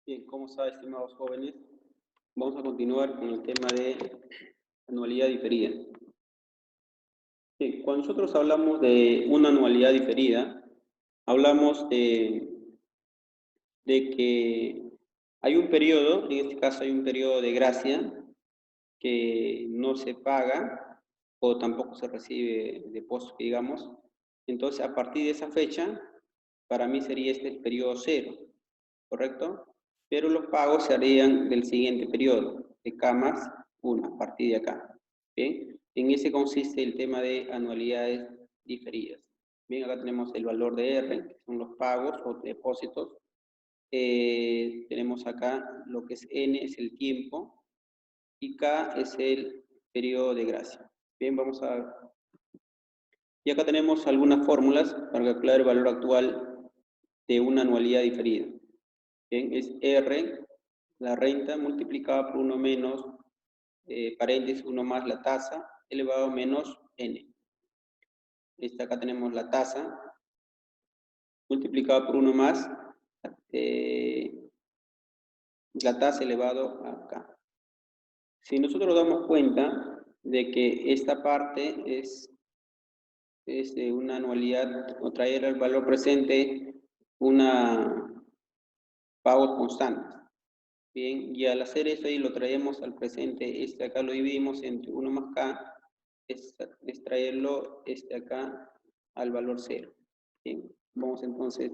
Bien, ¿cómo está, estimados jóvenes? Vamos a continuar con el tema de anualidad diferida. Bien, cuando nosotros hablamos de una anualidad diferida, hablamos de que hay un periodo, en este caso hay un periodo de gracia, que no se paga o tampoco se recibe depósito, digamos. Entonces, a partir de esa fecha, para mí sería este el periodo cero, ¿correcto? Pero los pagos se harían del siguiente periodo, de K más 1, a partir de acá. ¿Bien? En ese consiste el tema de anualidades diferidas. Bien, acá tenemos el valor de R, que son los pagos o depósitos. Tenemos acá lo que es N, es el tiempo, y K es el periodo de gracia. Bien, vamos a ver. Y acá tenemos algunas fórmulas para calcular el valor actual de una anualidad diferida. Bien, es R, la renta, multiplicada por 1 menos, paréntesis, 1 más la tasa, elevado a menos N. Acá tenemos la tasa, multiplicada por 1 más la tasa elevado a K. Si nosotros damos cuenta de que esta parte es una anualidad o traer al valor presente una pagos constantes. Bien, y al hacer eso y lo traemos al presente, acá lo dividimos entre 1 más K, es traerlo acá al valor 0. Bien, vamos entonces,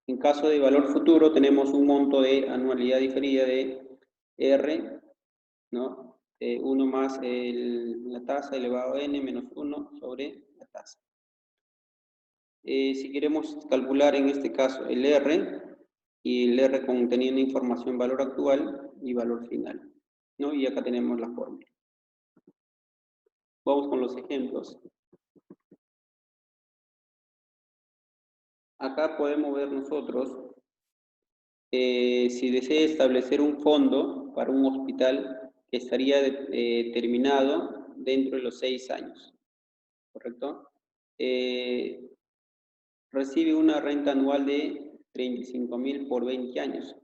en caso de valor futuro tenemos un monto de anualidad diferida de R, ¿no? 1 más la tasa elevado a N menos 1 sobre la tasa. Si queremos calcular en este caso el R, y el R conteniendo información valor actual y valor final, ¿no? Y acá tenemos la fórmula. Vamos con los ejemplos. Acá podemos ver nosotros, si desea establecer un fondo para un hospital que estaría terminado dentro de los 6 años, ¿correcto? Recibe una renta anual de 35.000 por 20 años.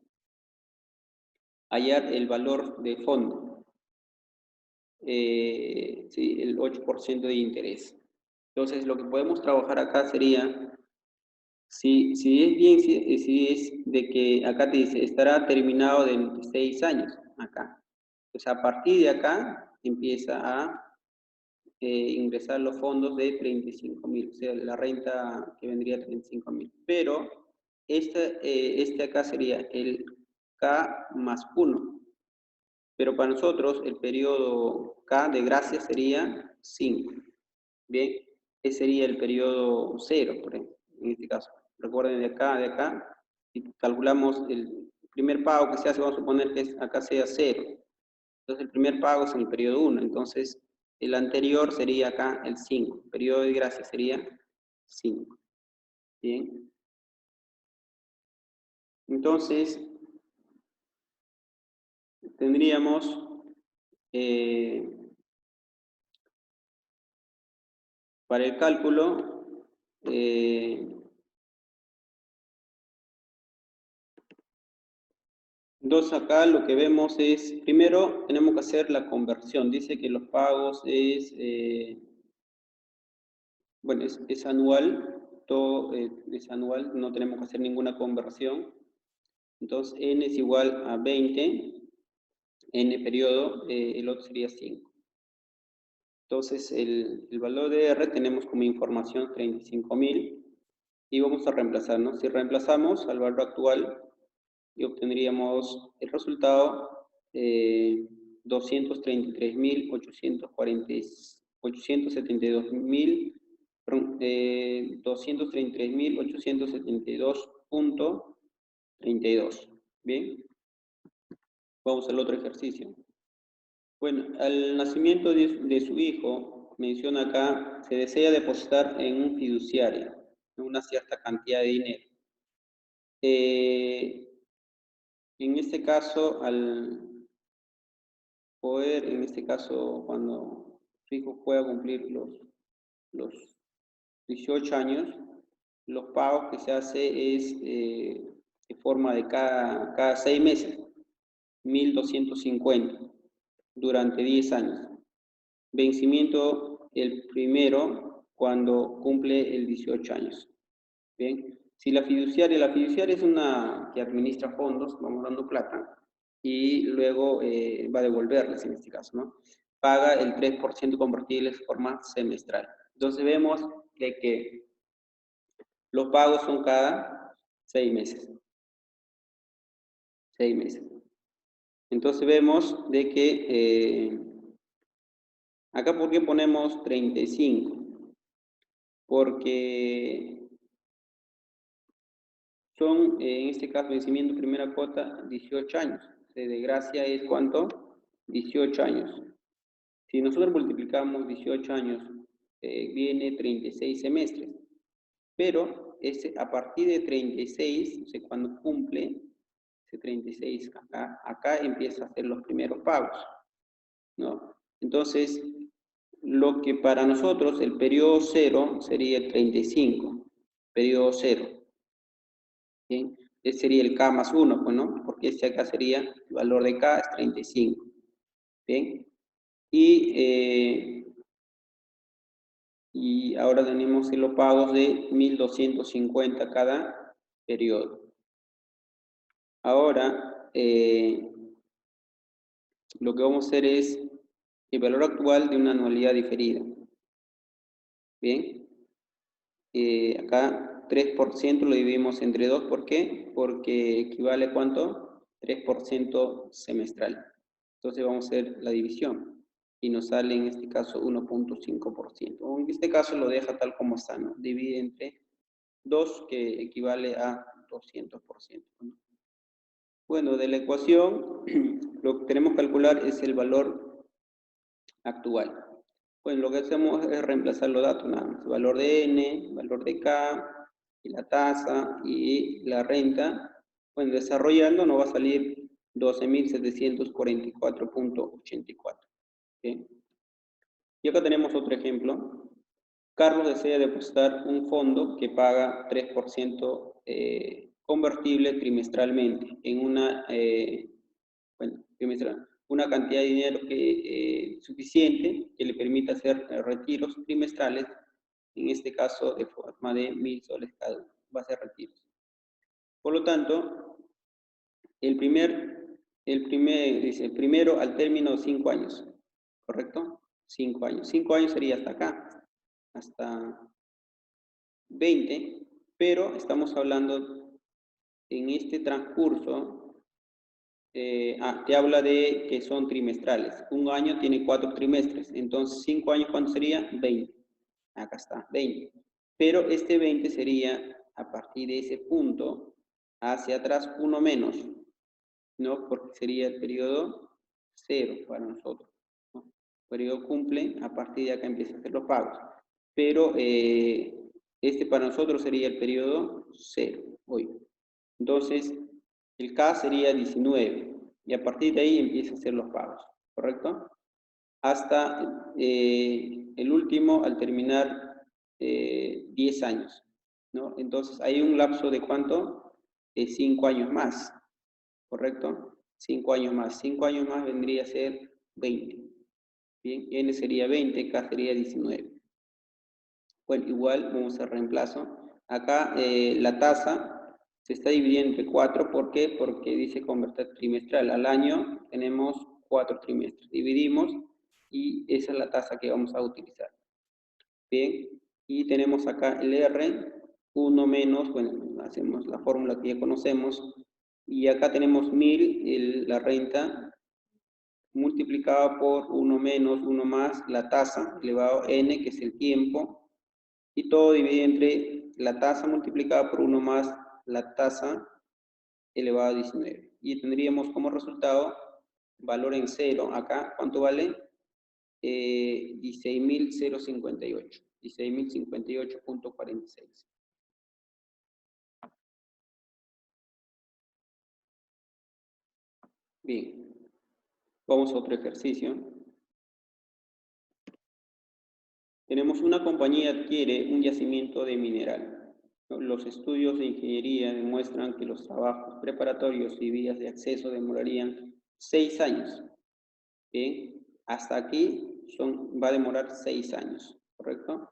Hallar el valor de fondo. Sí, el 8% de interés. Entonces, lo que podemos trabajar acá sería, si es bien, si es de que acá te dice, estará terminado de 6 años, acá. Pues a partir de acá empieza a ingresar los fondos de 35.000, o sea, la renta que vendría a 35.000. Pero este acá sería el K más 1. Pero para nosotros el periodo K de gracia sería 5. Bien, ese sería el periodo 0, por ejemplo, en este caso. Recuerden de acá, si calculamos el primer pago que se hace, vamos a suponer que acá sea 0. Entonces el primer pago es en el periodo 1, entonces el anterior sería acá el 5. El periodo de gracia sería 5. Bien. Entonces, tendríamos para el cálculo, entonces acá lo que vemos es, primero tenemos que hacer la conversión. Dice que los pagos es, bueno, es anual, todo es anual, no tenemos que hacer ninguna conversión. Entonces n es igual a 20, n periodo, el otro sería 5. Entonces el valor de R tenemos como información 35.000 y vamos a reemplazar, ¿no? Si reemplazamos al valor actual y obtendríamos el resultado 233.872.32. Bien, vamos al otro ejercicio. Bueno, al nacimiento de su hijo, menciona acá, se desea depositar en un fiduciario una cierta cantidad de dinero. En este caso, al poder, en este caso, cuando su hijo pueda cumplir los 18 años, los pagos que se hace es de forma de cada 6 meses, 1.250 durante 10 años. Vencimiento el primero cuando cumple el 18 años. Bien, si la fiduciaria es una que administra fondos, vamos dando plata, y luego va a devolverles en este caso, ¿no? Paga el 3% convertible de forma semestral. Entonces vemos que los pagos son cada 6 meses. 6 meses. Entonces vemos de que acá, ¿por qué ponemos 35? Porque son, en este caso, vencimiento primera cuota, 18 años. De gracia es ¿cuánto? 18 años. Si nosotros multiplicamos 18 años, viene 36 semestres. Pero a partir de 36, o sea, cuando cumple ese 36, acá empieza a hacer los primeros pagos, ¿no? Entonces, lo que para nosotros el periodo cero sería el 35, periodo cero. ¿Bien? Ese sería el K más 1, pues, ¿no? Porque este acá sería, el valor de K es 35. ¿Bien? Y ahora tenemos los pagos de 1.250 cada periodo. Ahora, lo que vamos a hacer es el valor actual de una anualidad diferida. Bien, acá 3% lo dividimos entre 2, ¿por qué? Porque equivale a ¿cuánto? 3% semestral. Entonces vamos a hacer la división y nos sale en este caso 1.5%. O en este caso lo deja tal como está, ¿no? Divide entre 2, que equivale a 200%. Bueno, de la ecuación lo que tenemos que calcular es el valor actual. Bueno, lo que hacemos es reemplazar los datos nada más. Valor de N, valor de K, y la tasa y la renta. Bueno, desarrollando nos va a salir 12.744.84. ¿Bien? Y acá tenemos otro ejemplo. Carlos desea depositar un fondo que paga 3% convertible trimestralmente en una, una cantidad de dinero suficiente que le permita hacer retiros trimestrales, en este caso de forma de 1.000 soles cada uno. Va a ser retiros. Por lo tanto, el primero al término de 5 años, ¿correcto? 5 años. 5 años sería hasta acá, hasta 20, pero estamos hablando en este transcurso, te habla de que son trimestrales. Un año tiene 4 trimestres, entonces 5 años, ¿cuánto sería? 20. Acá está, 20. Pero este 20 sería, a partir de ese punto, hacia atrás, uno menos, ¿no? Porque sería el periodo 0 para nosotros, ¿no? El periodo cumple, a partir de acá empieza a hacer los pagos. Pero este para nosotros sería el periodo 0, hoy. Entonces, el K sería 19, y a partir de ahí empieza a hacer los pagos, ¿correcto? Hasta el último al terminar 10 años, ¿no? Entonces, hay un lapso de ¿cuánto? De 5 años más, ¿correcto? 5 años más. 5 años más vendría a ser 20. Bien, N sería 20, K sería 19. Bueno, igual vamos a reemplazo. Acá la tasa se está dividiendo entre 4, ¿por qué? Porque dice convertir trimestral. Al año tenemos 4 trimestres. Dividimos y esa es la tasa que vamos a utilizar. Bien, y tenemos acá el R, 1 menos, bueno, hacemos la fórmula que ya conocemos, y acá tenemos 1.000, la renta, multiplicada por 1 menos, 1 más, la tasa, elevado a N, que es el tiempo, y todo dividido entre la tasa multiplicada por 1 más la tasa elevado a 19. Y tendríamos como resultado valor en cero. Acá, ¿cuánto vale? 16.058. 16.058.46. Bien. Vamos a otro ejercicio. Tenemos una compañía adquiere un yacimiento de mineral. Los estudios de ingeniería demuestran que los trabajos preparatorios y vías de acceso demorarían 6 años. Bien, hasta aquí va a demorar 6 años, ¿correcto?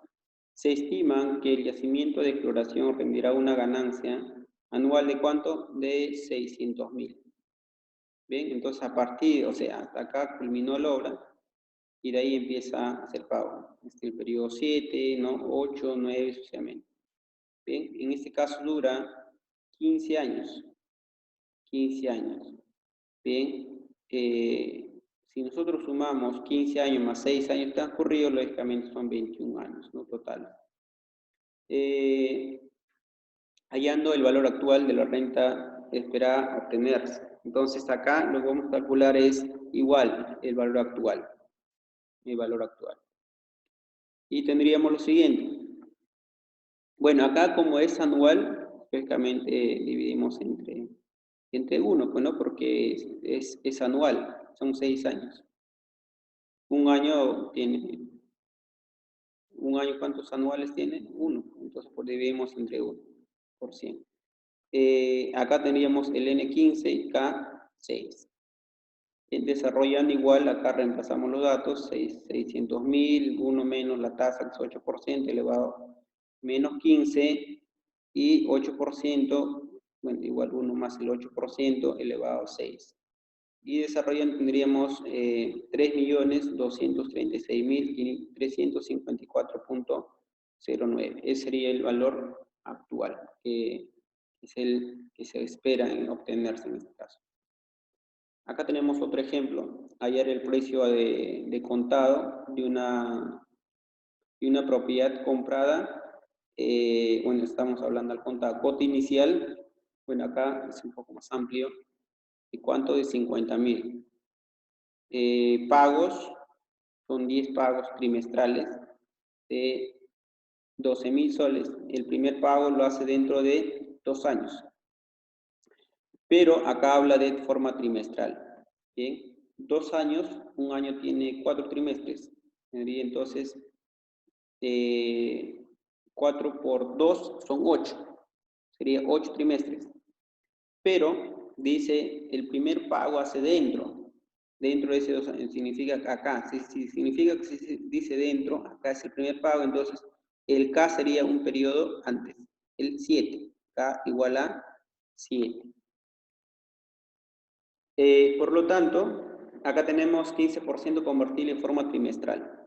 Se estima que el yacimiento de exploración rendirá una ganancia anual de ¿cuánto? De 600.000. Bien, entonces a partir, o sea, hasta acá culminó la obra y de ahí empieza a hacer pago. El periodo 7, ¿no? 8, 9, sucesivamente. Bien, en este caso dura 15 años. 15 años. Bien, si nosotros sumamos 15 años más 6 años transcurridos, lógicamente son 21 años, ¿no? Total. Hallando el valor actual de la renta esperada obtenerse. Entonces acá lo que vamos a calcular es igual el valor actual. El valor actual. Y tendríamos lo siguiente. Bueno, acá como es anual, lógicamente dividimos entre 1, pues, ¿no? Porque es anual, son 6 años. Un año tiene, ¿cuántos anuales tiene? 1, entonces pues dividimos entre 1 por 100. Acá tendríamos el N15 y K6. Desarrollando igual, acá reemplazamos los datos, 600.000, 1 menos la tasa que es 8%, elevado menos 15, y 8%, bueno, igual 1 más el 8%, elevado a 6. Y desarrollando tendríamos 3.236.354.09. Ese sería el valor actual, que es el que se espera en obtenerse en este caso. Acá tenemos otro ejemplo. Hallar el precio de contado de una propiedad comprada. Bueno, estamos hablando al contado. Cuota inicial, bueno, acá es un poco más amplio. ¿Y cuánto? De 50.000. Pagos, son 10 pagos trimestrales de 12.000 soles. El primer pago lo hace dentro de 2 años. Pero acá habla de forma trimestral. Bien, 2 años, un año tiene 4 trimestres. Tendría entonces 4 por 2 son 8. Sería 8 trimestres. Pero dice el primer pago hace dentro de ese 2 años. Significa acá. Si significa que si dice dentro, acá es el primer pago, entonces el K sería un periodo antes. El 7. K igual a 7. Por lo tanto, acá tenemos 15% convertible en forma trimestral.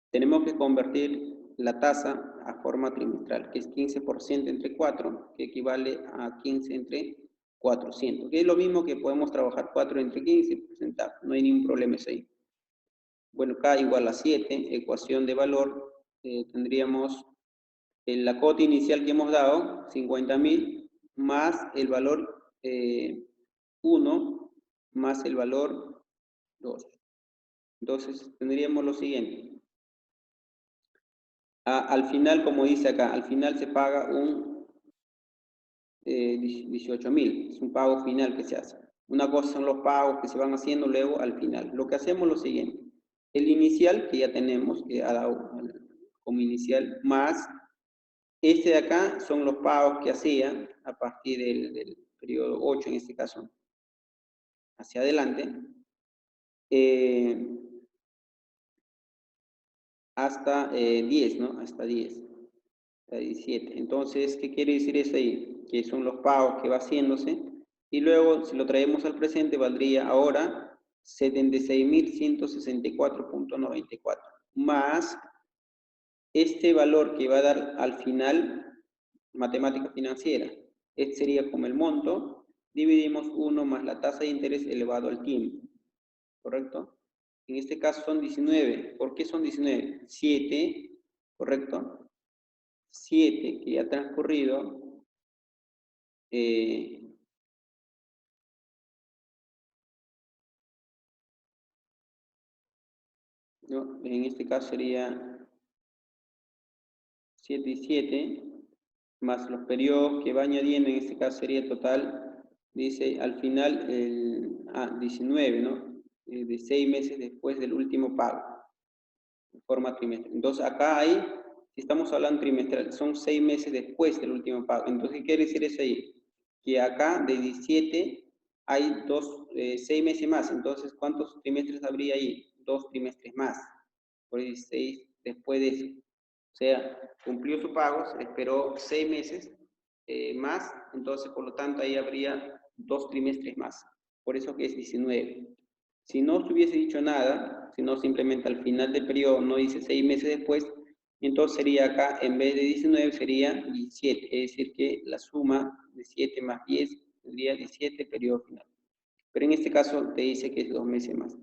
Tenemos que convertir la tasa a forma trimestral, que es 15% entre 4, que equivale a 15 entre 400, que es lo mismo que podemos trabajar 4 entre 15, porcentaje, no hay ningún problema eso ahí. Bueno, K igual a 7, ecuación de valor, tendríamos la cuota inicial que hemos dado, 50.000, más el valor 1, más el valor 2. Entonces, tendríamos lo siguiente. Al final, como dice acá, al final se paga un 18.000. Es un pago final que se hace. Una cosa son los pagos que se van haciendo luego al final. Lo que hacemos es lo siguiente. El inicial, que ya tenemos, que ha dado como inicial, más este de acá son los pagos que hacía a partir del periodo 8, en este caso, hacia adelante, hasta 10, ¿no? Hasta 10, hasta 17. Entonces, ¿qué quiere decir eso ahí? Que son los pagos que va haciéndose, y luego, si lo traemos al presente, valdría ahora 76.164.94, más este valor que va a dar al final, matemática financiera. Este sería como el monto, dividimos 1 más la tasa de interés elevado al tiempo, ¿correcto? En este caso son 19. ¿Por qué son 19? 7, ¿correcto? 7 que ya ha transcurrido, ¿no? En este caso sería 7 y 7, más los periodos que va añadiendo, en este caso sería total, dice al final, 19, ¿no? De 6 meses después del último pago, de forma trimestral. Entonces acá hay estamos hablando trimestral, son 6 meses después del último pago. Entonces, ¿qué quiere decir eso ahí? Que acá de 17 hay 6 meses más. Entonces, ¿cuántos trimestres habría ahí? 2 trimestres más. Por 16 después de eso. O sea, cumplió su pago, se esperó 6 meses más, entonces por lo tanto ahí habría 2 trimestres más. Por eso que es 19. Si no se hubiese dicho nada, sino simplemente al final del periodo no dice 6 meses después, entonces sería acá, en vez de 19, sería 17. Es decir, que la suma de 7 más 10 sería 17, periodo final. Pero en este caso te dice que es 2 meses más.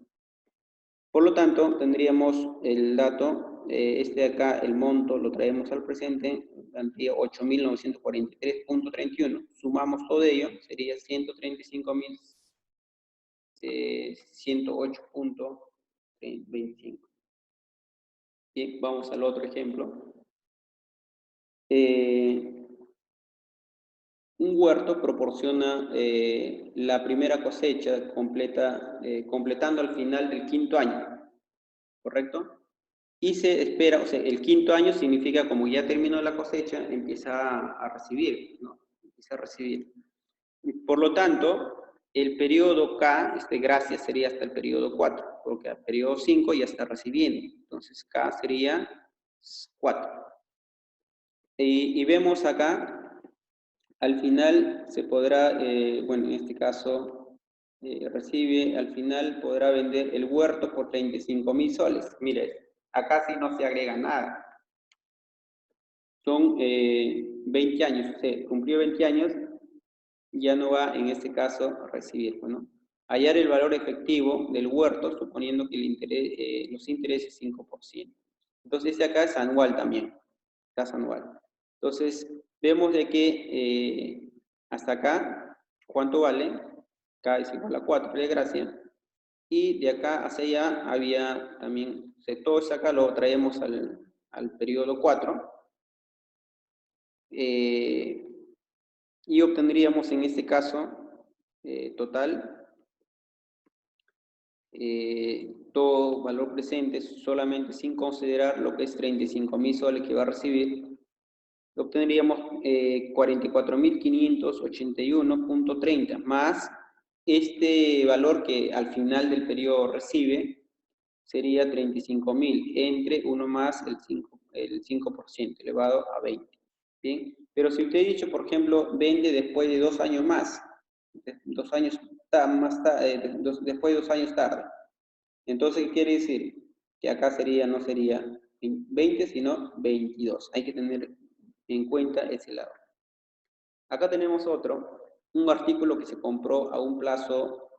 Por lo tanto, tendríamos el dato, este de acá, el monto, lo traemos al presente, cantidad 8.943.31. Sumamos todo ello, sería 135.108.25. Bien, vamos al otro ejemplo. Un huerto proporciona la primera cosecha completando al final del 5.º año, ¿correcto? Y se espera, o sea, el 5.º año significa como ya terminó la cosecha, empieza a recibir, ¿no? Empieza a recibir. Por lo tanto, el periodo K, gracia sería hasta el periodo 4, porque al periodo 5 ya está recibiendo. Entonces, K sería 4. Y vemos acá, al final se podrá, bueno, en este caso, recibe, al final podrá vender el huerto por 35.000 soles. Mire, acá sí no se agrega nada. Son 20 años, o sea, cumplió 20 años, ya no va en este caso a recibir, ¿no? Hallar el valor efectivo del huerto, suponiendo que el interés, los intereses 5%. Entonces, este acá es anual también, tasa anual. Entonces, vemos de que hasta acá, ¿cuánto vale? K es igual a 4, de gracia. Y de acá hacia allá había también, o sea, todo eso acá lo traemos al periodo 4. Y obtendríamos en este caso total todo valor presente solamente sin considerar lo que es 35.000 soles que va a recibir, obtendríamos 44.581.30 más este valor que al final del periodo recibe sería 35.000 entre 1 más el 5% elevado a 20. Bien, pero si usted ha dicho, por ejemplo, vende después de 2 años más, 2 años más después de 2 años tarde, entonces, ¿qué quiere decir? Que acá no sería 20, sino 22. Hay que tener en cuenta ese lado. Acá tenemos un artículo que se compró a un plazo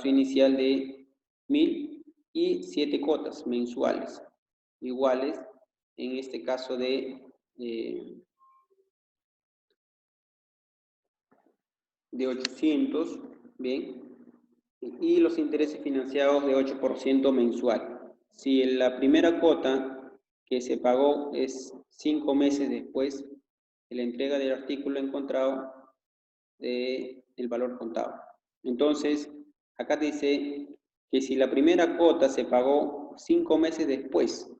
inicial de 1.000 y 7 cuotas mensuales, iguales, en este caso de 800, ¿bien? Y los intereses financiados de 8% mensual. Si la primera cuota que se pagó es 5 meses después de la entrega del artículo encontrado del valor contado. Entonces, acá dice que si la primera cuota se pagó 5 meses después,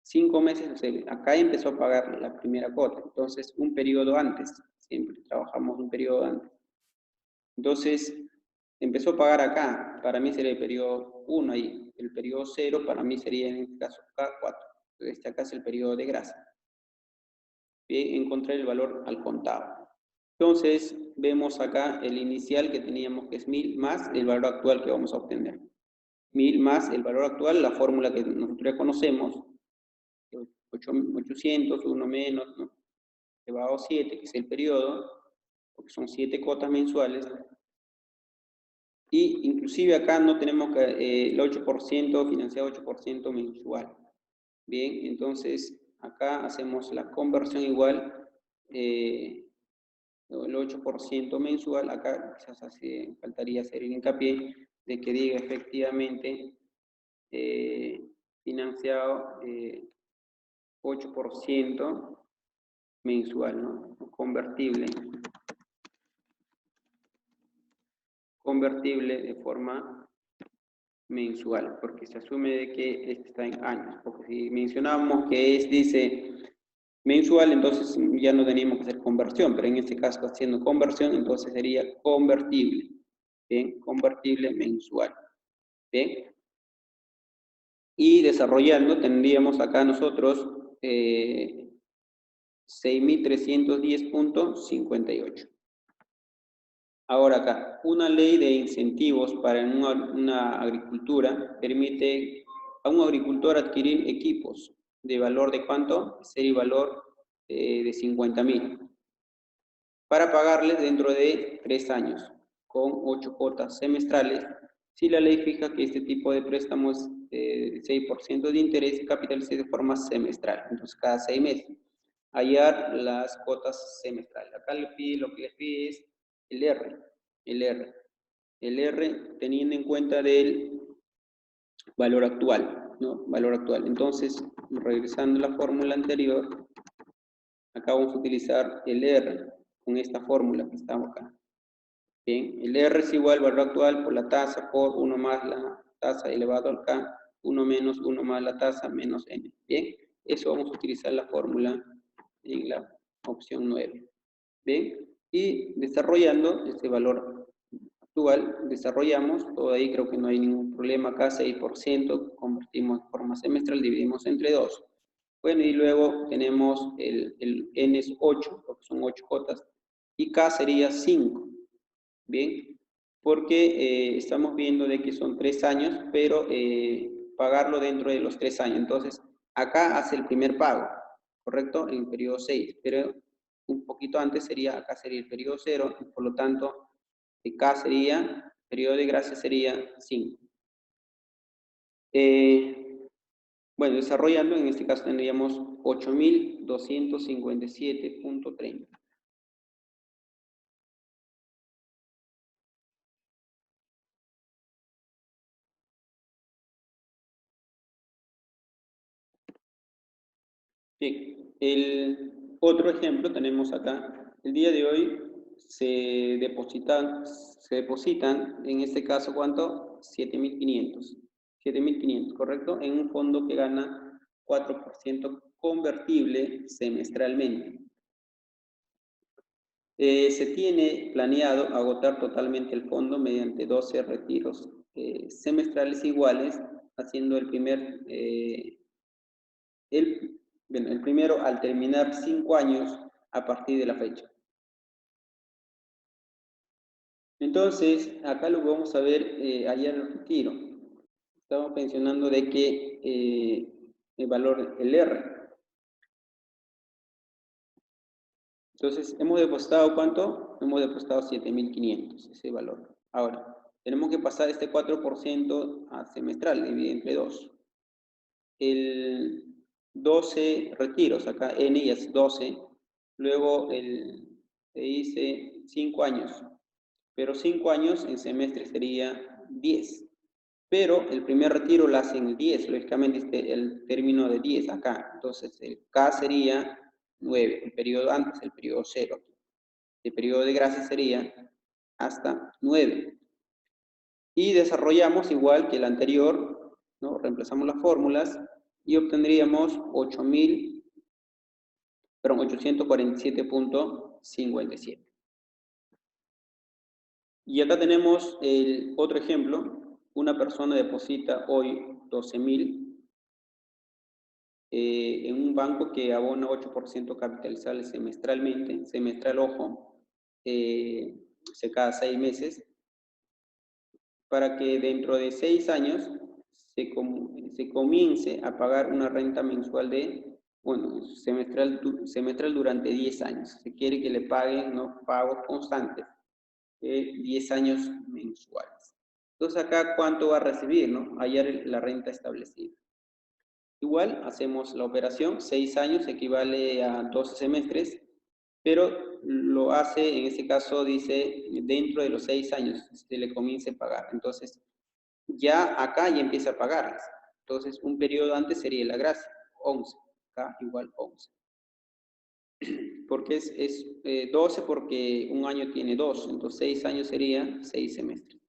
5 meses, o sea, acá empezó a pagar la primera cuota, entonces un periodo antes, siempre trabajamos un periodo antes. Entonces, empezó a pagar acá, para mí sería el periodo 1 ahí, el periodo 0 para mí sería en este caso K4, este acá es el periodo de gracia. Bien, encontrar el valor al contado. Entonces, vemos acá el inicial que teníamos que es 1.000 más el valor actual que vamos a obtener. 1.000 más el valor actual, la fórmula que nosotros ya conocemos, 800, 1 menos, ¿no? Elevado a 7, que es el periodo, porque son 7 cuotas mensuales. Y inclusive acá no tenemos que, el 8%, financiado 8% mensual. Bien, entonces acá hacemos la conversión igual, el 8% mensual, acá quizás faltaría hacer el hincapié de que diga efectivamente financiado 8% mensual, ¿no? Convertible de forma mensual, porque se asume de que este está en años, porque si mencionamos que dice mensual, entonces ya no teníamos que hacer conversión, pero en este caso haciendo conversión, entonces sería convertible, ¿bien? Convertible mensual, ¿bien? Y desarrollando tendríamos acá nosotros 6.310.58. Ahora acá, una ley de incentivos para una agricultura permite a un agricultor adquirir equipos de valor de ¿cuánto? Serie valor de 50.000 para pagarles dentro de 3 años con 8 cuotas semestrales. Si la ley fija que este tipo de préstamos de 6% de interés capitalice de forma semestral, entonces cada 6 meses. Hallar las cuotas semestrales. Acá lo que les pide es el R, el R teniendo en cuenta del valor actual, ¿no? Valor actual. Entonces, regresando a la fórmula anterior, acá vamos a utilizar el R con esta fórmula que estamos acá. Bien, el R es igual al valor actual por la tasa por 1 más la tasa elevado al K, 1 menos 1 más la tasa menos N. Bien, eso vamos a utilizar la fórmula en la opción 9. Bien, y desarrollando este valor actual, desarrollamos, todo ahí creo que no hay ningún problema acá, 6%, convertimos en forma semestral, dividimos entre 2. Bueno, y luego tenemos el N es 8, porque son 8 cotas, y K sería 5. Bien, porque estamos viendo de que son 3 años, pero pagarlo dentro de los 3 años. Entonces, acá hace el primer pago, ¿correcto? En el periodo 6, pero un poquito antes sería, acá sería el periodo 0, y por lo tanto, acá sería, periodo de gracia sería 5. Bueno, desarrollando, en este caso tendríamos 8.257.30. Bien, el otro ejemplo tenemos acá. El día de hoy se depositan, en este caso, ¿cuánto? 7.500. 7.500, ¿correcto? En un fondo que gana 4% convertible semestralmente. Se tiene planeado agotar totalmente el fondo mediante 12 retiros semestrales iguales, haciendo el primero al terminar 5 años a partir de la fecha. Entonces, acá lo vamos a ver allá en el retiro. Estamos mencionando de que el valor, el R. Entonces, ¿hemos depositado cuánto? Hemos depositado 7.500, ese valor. Ahora, tenemos que pasar este 4% a semestral, dividido entre 2. El 12 retiros, acá N ya es 12. Luego se dice 5 años. Pero 5 años en semestre sería 10. Pero el primer retiro lo hace en 10, lógicamente el término de 10 acá. Entonces el K sería 9, el periodo antes, el periodo 0. El periodo de gracia sería hasta 9. Y desarrollamos igual que el anterior, ¿no? Reemplazamos las fórmulas y obtendríamos 847.57. Y acá tenemos el otro ejemplo. Una persona deposita hoy 12.000 en un banco que abona 8% capitalizable semestralmente, semestral, ojo, cada 6 meses, para que dentro de 6 años se comience a pagar una renta mensual semestral durante 10 años. Se quiere que le paguen, ¿no?, pagos constantes de 10 años mensuales. Entonces acá, ¿cuánto va a recibir, no? Hallar la renta establecida. Igual hacemos la operación, 6 años equivale a 12 semestres, pero lo hace, en este caso dice, dentro de los 6 años se le comience a pagar. Entonces, ya acá ya empieza a pagarles. Entonces, un periodo antes sería la gracia, 11, acá igual 11. Porque es 12 porque un año tiene 2, entonces 6 años sería 6 semestres.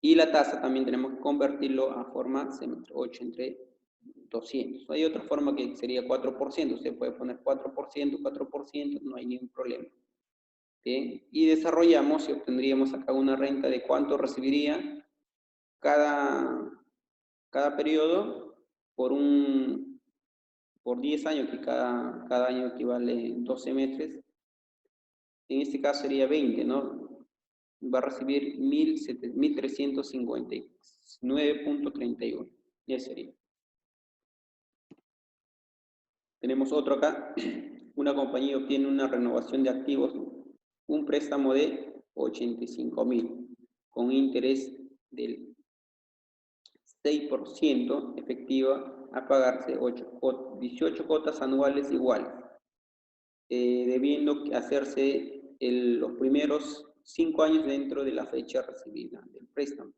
Y la tasa también tenemos que convertirlo a forma semestre, 8 entre 200. Hay otra forma que sería 4%. Usted puede poner 4%, 4%, no hay ningún problema. Bien, y desarrollamos y obtendríamos acá una renta de cuánto recibiría cada periodo por 10 años, que cada año equivale 12 meses. En este caso sería 20, ¿no? Va a recibir 1.359.31. Ya sería. Tenemos otro acá. Una compañía obtiene una renovación de activos, un préstamo de 85.000 con interés del 6% efectiva a pagarse 18 cuotas anuales iguales, debiendo hacerse los primeros 5 años dentro de la fecha recibida del préstamo.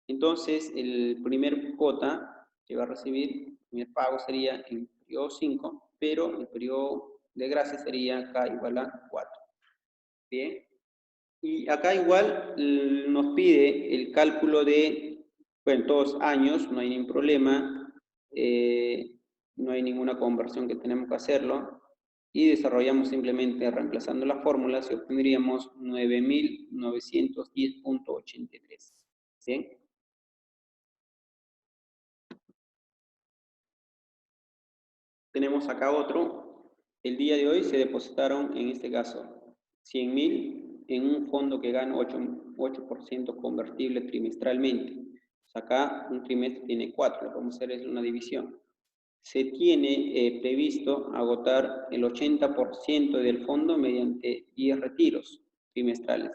Entonces, el primer cuota que va a recibir, el primer pago sería en el periodo 5, pero el periodo de gracia sería K igual a 4. Bien. Y acá igual nos pide el cálculo de, bueno, 2 años, no hay ningún problema, no hay ninguna conversión que tenemos que hacerlo, y desarrollamos simplemente reemplazando las fórmulas y obtendríamos 9.910.83. ¿Bien? Tenemos acá otro. El día de hoy se depositaron, en este caso, 100.000 en un fondo que gana 8% convertible trimestralmente. Acá un trimestre tiene 4, lo que vamos a hacer es una división. Se tiene previsto agotar el 80% del fondo mediante 10 retiros trimestrales,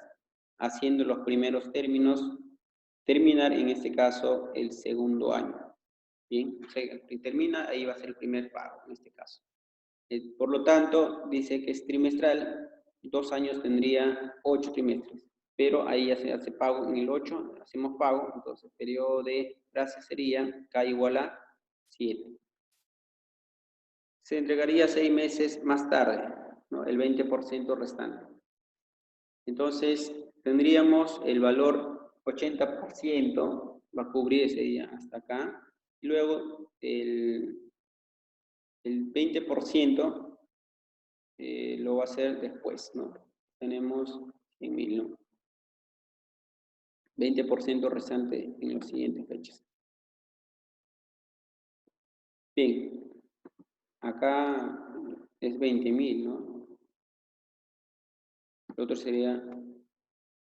haciendo los primeros términos, terminar en este caso el segundo año. Bien, o sea, que termina, ahí va a ser el primer pago en este caso. Por lo tanto, dice que es trimestral, 2 años tendría 8 trimestres, pero ahí ya se hace pago en el 8, hacemos pago, entonces el periodo de gracia sería K igual a 7. Se entregaría 6 meses más tarde, ¿no? El 20% restante. Entonces, tendríamos el valor 80%, va a cubrir ese día hasta acá, y luego el 20% lo va a hacer después, ¿no? Tenemos 100.000, ¿no? 20% restante en las siguientes fechas. Bien, acá es 20.000, ¿no? El otro sería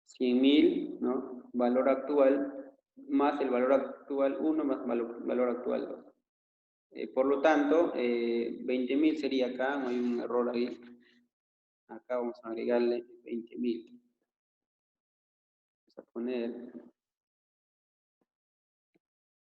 100.000, ¿no? Valor actual, más el valor actual 1, más valor actual 2. Por lo tanto, 20.000 sería acá, no hay un error ahí. Acá vamos a agregarle 20.000. Vamos a poner